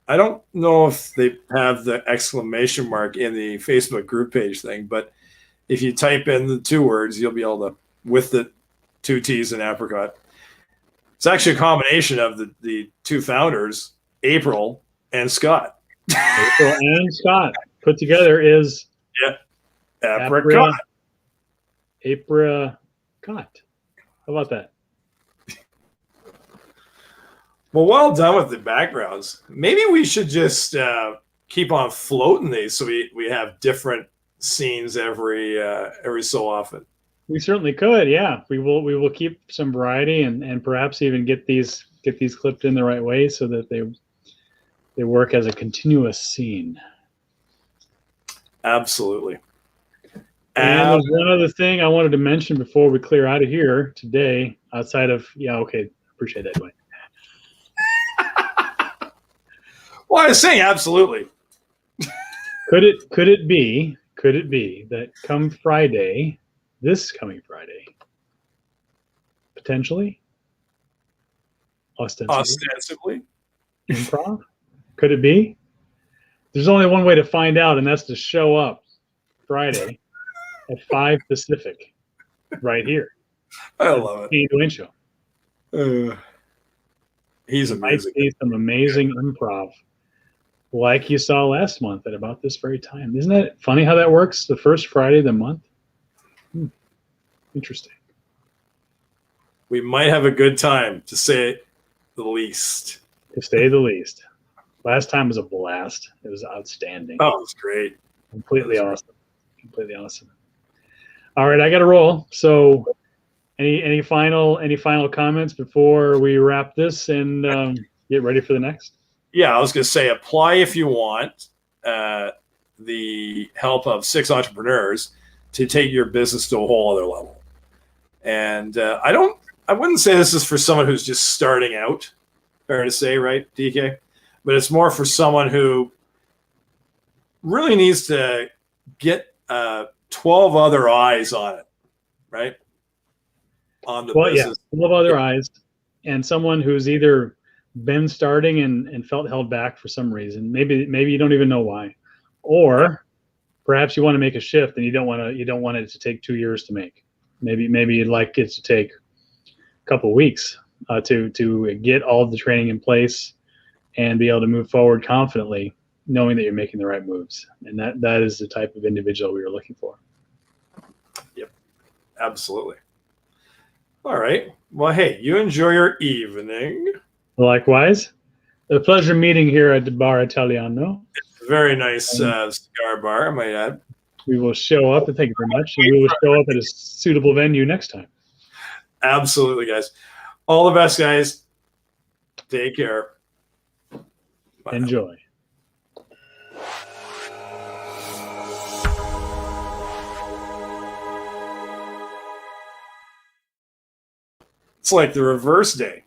I don't know if they have the exclamation mark in the Facebook group page thing, but if you type in the 2 words, you'll be able to, with the 2 T's and Apricot. It's actually a combination of the 2 founders, April and Scott. April and Scott put together is Apricot. Apricot. How about that? Well, well done with the backgrounds. Maybe we should just keep on floating these so we have different scenes every so often. We certainly could. Yeah, we will keep some variety and perhaps even get these clipped in the right way so that they work as a continuous scene. Absolutely. And there's one other thing I wanted to mention before we clear out of here today, outside of appreciate that, Duane. Well, I was saying absolutely. Could it be that come Friday, this coming Friday, potentially, ostensibly, improv? Could it be? There's only one way to find out, and that's to show up Friday at 5 Pacific, right here. I love it. DK Duane Show. He's amazing. Might see some amazing improv like you saw last month at about this very time. Isn't that funny how that works? The first Friday of the month. Interesting. We might have a good time, to say the least. To say the least. Last time was a blast. It was outstanding. Oh, it was great. Completely awesome. Completely awesome. All right, I got to roll. So, any final comments before we wrap this and get ready for the next? Yeah, I was going to say, apply if you want the help of 6 entrepreneurs to take your business to a whole other level. And I wouldn't say this is for someone who's just starting out, fair to say, right, DK? But it's more for someone who really needs to get 12 other eyes on it, right? On the business. Yeah, 12 other eyes, and someone who's either been starting and felt held back for some reason. Maybe you don't even know why, or perhaps you want to make a shift and you don't want it to take 2 years to make. Maybe you'd like it to take a couple of weeks to get all of the training in place and be able to move forward confidently, knowing that you're making the right moves. And that is the type of individual we are looking for. Yep, absolutely. All right. Well, hey, you enjoy your evening. Likewise. A pleasure meeting here at the Bar Italiano. Very nice cigar bar, I might add. We will show up, and thank you very much. And we will show up at a suitable venue next time. Absolutely, guys. All the best, guys. Take care. Bye Enjoy. now. It's like the reverse day.